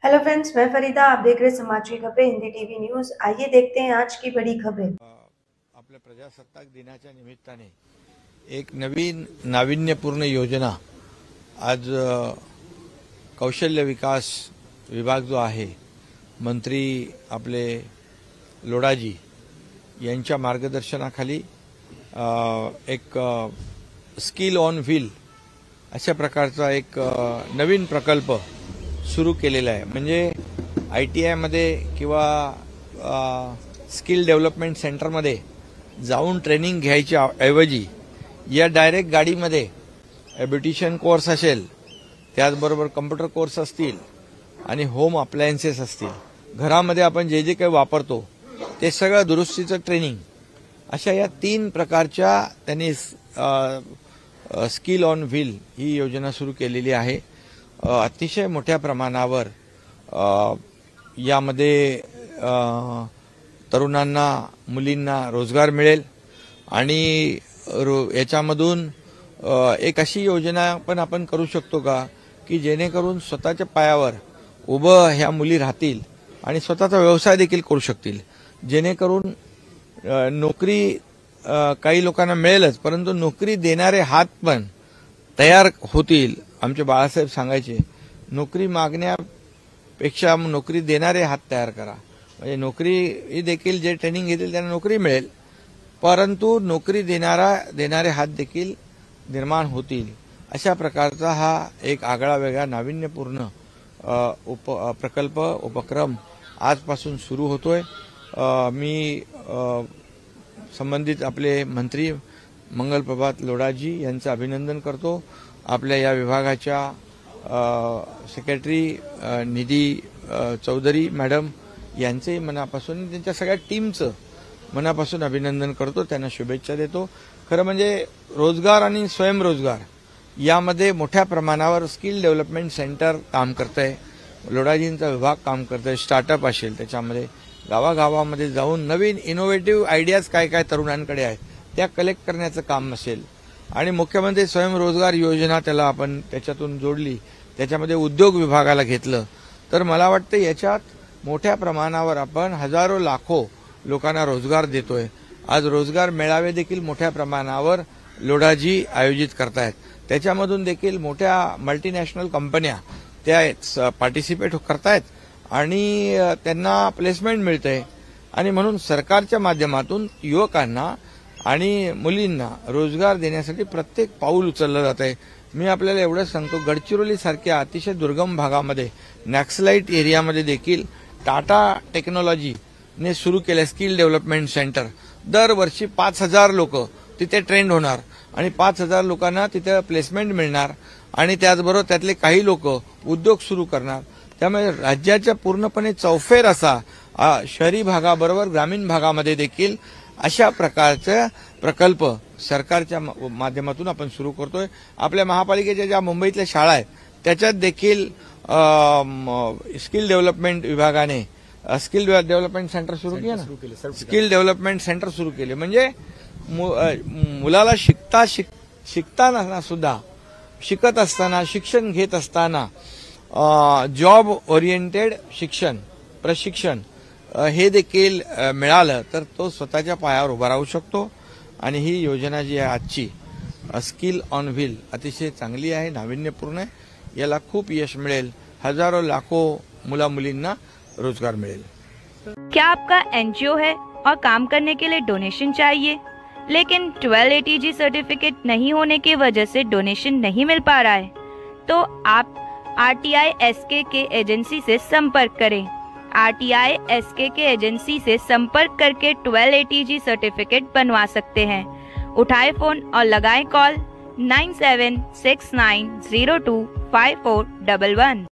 Hello friends, मैं फरीदा। आप देख रहे समाज की खबरें हिंदी टीवी न्यूज। आइए देखते हैं आज की बड़ी खबरें। आपल्या प्रजासत्ताक दिनाच्या निमित्ताने एक नवीन नाविन्यपूर्ण योजना आज कौशल्य विकास विभाग जो आहे, मंत्री आपले लोडाजी यांच्या मार्गदर्शनाखाली एक स्किल ऑन व्हील अशा प्रकारचा एक नवीन प्रकल्प सुरू केलेला आहे। म्हणजे ITI मध्ये किंवा स्किल डेव्हलपमेंट सेंटरमध्ये जाऊन ट्रेनिंग घ्यायच्या ऐवजी या डायरेक्ट गाडीमध्ये ब्युटिशियन कोर्स असेल, त्याचबरोबर कम्प्युटर कोर्स असतील आणि होम अप्लायन्सेस असतील, घरामध्ये आपण जे जे काही वापरतो ते सगळं दुरुस्तीचं ट्रेनिंग, अशा या 3 प्रकारच्या त्यांनी स्किल ऑन व्हील ही योजना सुरू केलेली आहे। अतिशय मोठ्या प्रमाणावर यामध्ये तरुणांना, मुलींना रोजगार मिळेल आणि याच्यामधून एक अशी योजना पण आपण करू शकतो का की जेणेकरून स्वतःच्या पायावर उभं ह्या मुली राहतील आणि स्वतःचा व्यवसाय देखील करू शकतील, जेणेकरून नोकरी काही लोकांना मिळेलच, परंतु नोकरी देणारे हात पण तयार होतील। आमचे बाळासाहेब सांगायचे, नोकरी मागण्यापेक्षा नोकरी देणारे हात तयार करा। म्हणजे नोकरी देखील जे ट्रेनिंग घेतील त्यांना नोकरी मिळेल, परंतु नोकरी देणारे हात देखील निर्माण होतील। अशा प्रकारचा हा एक आगळा वेगळा नाविन्यपूर्ण उपक्रम आजपासून सुरू होतोय। मी संबंधित आपले मंत्री मंगलप्रभात लोडाजी यांचं अभिनंदन करतो। आपल्या या विभागाच्या सेक्रेटरी निधी चौधरी मॅडम यांचेही मनापासून, त्यांच्या सगळ्या टीमचं मनापासून अभिनंदन करतो, त्यांना शुभेच्छा देतो। खरं म्हणजे रोजगार आणि स्वयंरोजगार यामध्ये मोठ्या प्रमाणावर स्किल डेव्हलपमेंट सेंटर काम करतंय, लोडाजींचा विभाग काम करतंय। स्टार्टअप असेल, त्याच्यामध्ये गावागावामध्ये जाऊन नवीन इनोव्हेटिव्ह आयडियाज काय काय तरुणांकडे आहेत त्या कलेक्ट करण्याचं काम असेल, आणि मुख्यमंत्री स्वयंरोजगार योजना त्याला आपण त्याच्यातून जोडली, त्याच्यामध्ये उद्योग विभागाला घेतलं, तर मला वाटतं याच्यात मोठ्या प्रमाणावर आपण हजारो लाखो लोकांना रोजगार देतोय। आज रोजगार मेळावे देखील मोठ्या प्रमाणावर लोडाजी आयोजित करतायत, त्याच्यामधून देखील मोठ्या मल्टीनॅशनल कंपन्या त्या पार्टिसिपेट करतायत आणि त्यांना प्लेसमेंट मिळतंय। आणि म्हणून सरकारच्या माध्यमातून युवकांना आणि मुलींना रोजगार देण्यासाठी प्रत्येक पाऊल उचललं जात आहे। मी आपल्याला एवढंच सांगतो, गडचिरोली सारख्या अतिशय दुर्गम भागामध्ये, नॅक्सलाइट एरियामध्ये देखील टाटा टेक्नॉलॉजीने सुरू केले स्किल डेव्हलपमेंट सेंटर। दरवर्षी 5000 लोक तिथे ट्रेंड होणार आणि 5000 लोकांना तिथे प्लेसमेंट मिळणार आणि त्याचबरोबर त्यातले काही लोक उद्योग सुरू करणार। त्यामुळे राज्याच्या पूर्णपणे चौफेर असा शहरी भागाबरोबर ग्रामीण भागामध्ये देखील अशा प्रकारचे प्रकल्प सरकारच्या माध्यमातून आपण सुरू करतोय। आपल्या महापालिकेच्या ज्या मुंबईतल्या शाळा आहेत त्याच्यात देखील स्किल डेव्हलपमेंट विभागाने स्किल डेव्हलपमेंट सेंटर सुरू केले ना, स्किल डेव्हलपमेंट सेंटर सुरू केले। म्हणजे मुलाला शिकताना सुद्धा, शिकत असताना, शिक्षण घेत असताना जॉब ओरिएंटेड प्रशिक्षण हे देखील मिळालं तर तो स्वतःच्या पायावर उभा राहू शकतो। आणि ही योजना जी आहे आजची स्किल ऑन व्हील अतिशय चांगली आहे, नाविन्यपूर्ण आहे। याला खूप यश मिळेल, हजारो लाखो मुला मुलींना रोजगार मिळेल। क्या आपका NGO है और काम करने के लिए डोनेशन चाहिए, लेकिन 1280G सर्टिफिकेट नहीं होने की वजह से डोनेशन नहीं मिल पा रहा है, तो आप RTI SKK एजेंसी से संपर्क करें। RTI SKK एजेंसी से संपर्क करके 1280G सर्टिफिकेट बनवा सकते हैं। उठाए फोन और लगाएं कॉल 9769025411।